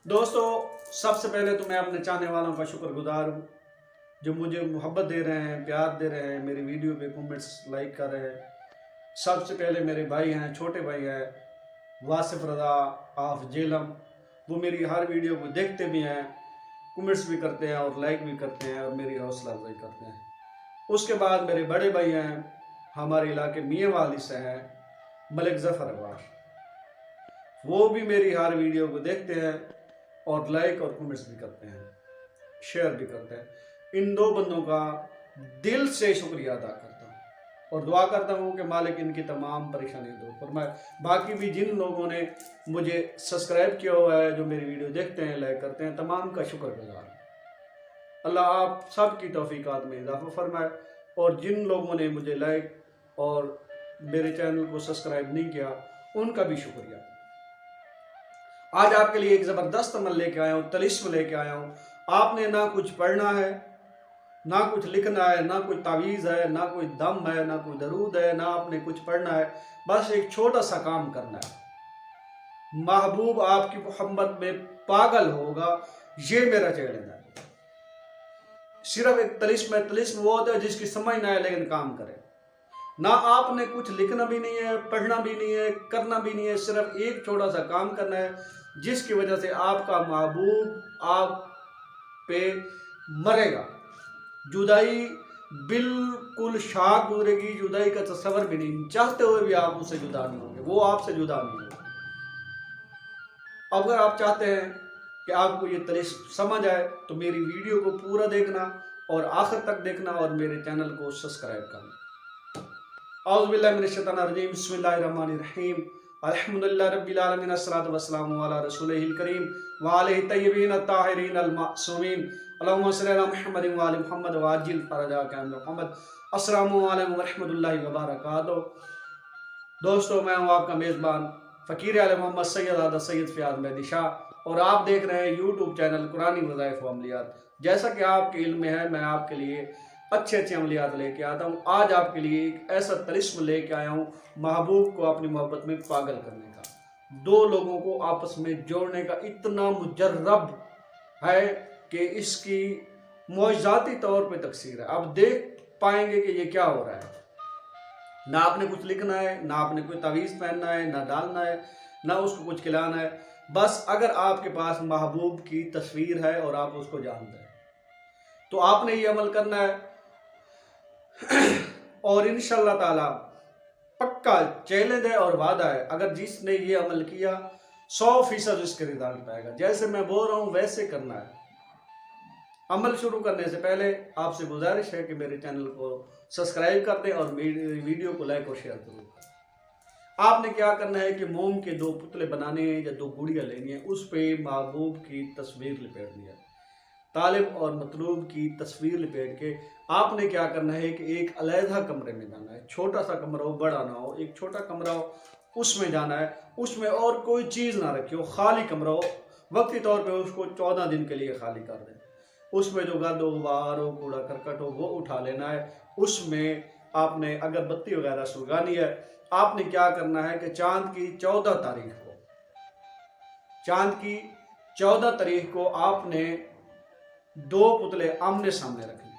दोस्तों, सबसे पहले तो मैं अपने चाहने वालों का शुक्रगुजार हूँ जो मुझे मोहब्बत दे रहे हैं, प्यार दे रहे हैं, मेरी वीडियो पे कमेंट्स लाइक कर रहे हैं। सबसे पहले मेरे भाई हैं, छोटे भाई हैं वासिफ रज़ा आफ जेलम। वो मेरी हर वीडियो को देखते भी हैं, कमेंट्स भी करते हैं और लाइक भी करते हैं और मेरी हौसला अफजाई करते हैं। उसके बाद मेरे बड़े भाई हैं, हमारे इलाके मियाँ वाली से हैं, मलिक ज़फ़र अब्बास। वो भी मेरी हर वीडियो को देखते हैं और लाइक और कमेंट्स भी करते हैं, शेयर भी करते हैं। इन दो बंदों का दिल से शुक्रिया अदा करता हूँ और दुआ करता हूँ कि मालिक इनकी तमाम परेशानी दूर फरमाए। बाकी भी जिन लोगों ने मुझे सब्सक्राइब किया हुआ है, जो मेरी वीडियो देखते हैं, लाइक करते हैं, तमाम का शुक्रगुजार हूँ। अल्लाह आप सब की तौफीकात में इजाफा फरमाए। और जिन लोगों ने मुझे लाइक और मेरे चैनल को सब्सक्राइब नहीं किया, उनका भी शुक्रिया। आज आपके लिए एक ज़बरदस्त अमल लेके आया हूँ, तलिस्म लेके आया हूँ। आपने ना कुछ पढ़ना है, ना कुछ लिखना है, ना कोई तावीज़ है, ना कोई दम है, ना कोई दरूद है, ना आपने कुछ पढ़ना है। बस एक छोटा सा काम करना है। महबूब आपकी मोहब्बत में पागल होगा, ये मेरा चैलेंज है। सिर्फ एक तलिस्म है। तलिस्म वो होता है जिसकी समझ ना आए लेकिन काम करे। ना आपने कुछ लिखना भी नहीं है, पढ़ना भी नहीं है, करना भी नहीं है। सिर्फ एक छोटा सा काम करना है जिसकी वजह से आपका महबूब आप पे मरेगा। जुदाई बिल्कुल शाख गुजरेगी, जुदाई का तस्वर भी नहीं, चाहते हुए भी आप उससे जुदा नहीं होंगे, वो आपसे जुदा नहीं होगा। अगर आप चाहते हैं कि आपको ये तलिस्म समझ आए तो मेरी वीडियो को पूरा देखना और आखिर तक देखना और मेरे चैनल को सब्सक्राइब करना। औज़ु बिल्लाहि मिनश शैतानिर रजीम, बिस्मिल्लाहिर रहमानिर रहीम, अल्हम्दुलिल्लाहि रब्बिल आलमीन, अस्सलातु वस्सलामु अला रसूलिहिल करीम व आलिहि तय्यबीन अत्ताहिरीन अल मासूमीन, अल्लाहुम्मा सल्लि अला मुहम्मदिन व आलि मुहम्मद व अज्जिल फरजा मुहम्मद। अस्सलामु अलैकुम व रहमतुल्लाहि व बरकातुहू। दोस्तों, मैं हूँ आपका मेज़बान फ़कीर आले मोहम्मद सैयद सैयद फ़याज़ मेहदी शाह और आप देख रहे हैं यूट्यूब चैनल कुरानी वज़ाइफ़ व अमलियात। जैसा कि आपके इल्म में है, मैं आपके लिए अच्छे अच्छे अमलियात लेके आता हूँ। आज आपके लिए एक ऐसा तलिस्म लेके आया हूँ महबूब को अपनी मोहब्बत में पागल करने का, दो लोगों को आपस में जोड़ने का। इतना मुजर्रब है कि इसकी मौजज़ाती तौर पे तफसीर है। अब देख पाएंगे कि ये क्या हो रहा है। ना आपने कुछ लिखना है, ना आपने कोई तावीज़ पहनना है, ना डालना है, ना उसको कुछ खिलाना है। बस अगर आपके पास महबूब की तस्वीर है और आप उसको जानते हैं तो आपने ये अमल करना है और इंशाअल्लाह ताला पक्का चैलेंज है और वादा है, अगर जिसने ये अमल किया 100% इसके रिजल्ट पाएगा। जैसे मैं बोल रहा हूँ वैसे करना है। अमल शुरू करने से पहले आपसे गुजारिश है कि मेरे चैनल को सब्सक्राइब कर दें और मेरी वीडियो को लाइक और शेयर जरूर करें। आपने क्या करना है कि मोम के दो पुतले बनाने हैं या दो गुड़ियाँ लेनी है, उस पर महबूब की तस्वीर लिपेटनी है। तालिब और मतलूब की तस्वीर लिपेट के आपने क्या करना है कि एक अलहदा कमरे में जाना है। छोटा सा कमरा हो, बड़ा ना हो, एक छोटा कमरा हो, उसमें जाना है। उसमें और कोई चीज़ ना रखी हो, खाली कमरा हो। वक्ती तौर पे उसको 14 दिन के लिए खाली कर दें। उसमें जो गंद हो, वार हो, कूड़ा करकट हो, वो उठा लेना है। उसमें आपने अगरबत्ती वगैरह सुलगानी है। आपने क्या करना है कि चांद की 14 तारीख को आपने दो पुतले आमने सामने रखने हैं।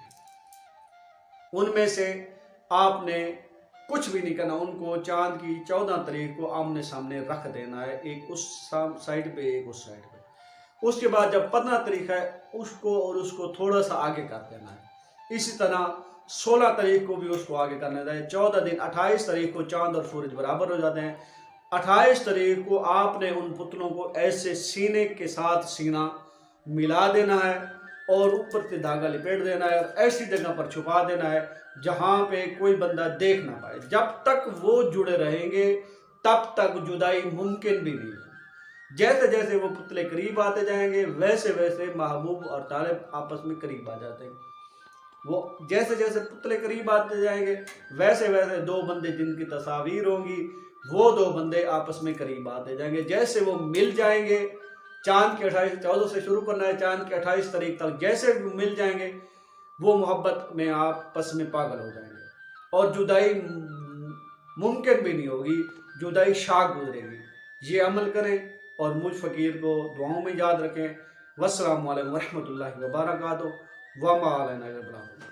उनमें से आपने कुछ भी नहीं करना, उनको चांद की 14 तारीख को आमने सामने रख देना है, एक उस साइड पे, एक उस साइड पे। उसके बाद जब 15 तारीख है, उसको और उसको थोड़ा सा आगे कर देना है। इसी तरह 16 तारीख को भी उसको आगे करना है। 14 दिन, 28 तारीख को चांद और सूरज बराबर हो जाते हैं। 28 तारीख को आपने उन पुतलों को ऐसे सीने के साथ सीना मिला देना है और ऊपर से धागा लिपेट देना है और ऐसी जगह पर छुपा देना है जहाँ पे कोई बंदा देख ना पाए। जब तक वो जुड़े रहेंगे तब तक जुदाई मुमकिन भी नहीं है। जैसे जैसे वो पुतले करीब आते जाएंगे वैसे वैसे महबूब और तालिब आपस में करीब आ जाते हैं। वो जैसे जैसे पुतले करीब आते जाएंगे वैसे वैसे दो बंदे जिनकी तस्वीर होंगी, वो दो बंदे आपस में करीब आते जाएंगे। जैसे वो मिल जाएंगे, चांद के 14 से शुरू करना है, चांद के 28 तारीख तक जैसे मिल जाएंगे वो मोहब्बत में आपस में पागल हो जाएंगे और जुदाई मुमकिन भी नहीं होगी, जुदाई शाख गुजरेगी। ये अमल करें اور مجھ فقیر کو دعاؤں میں یاد رکھیں۔ والسلام علیکم ورحمۃ اللہ وبرکاتہ۔ وما علینا الا البلاغ۔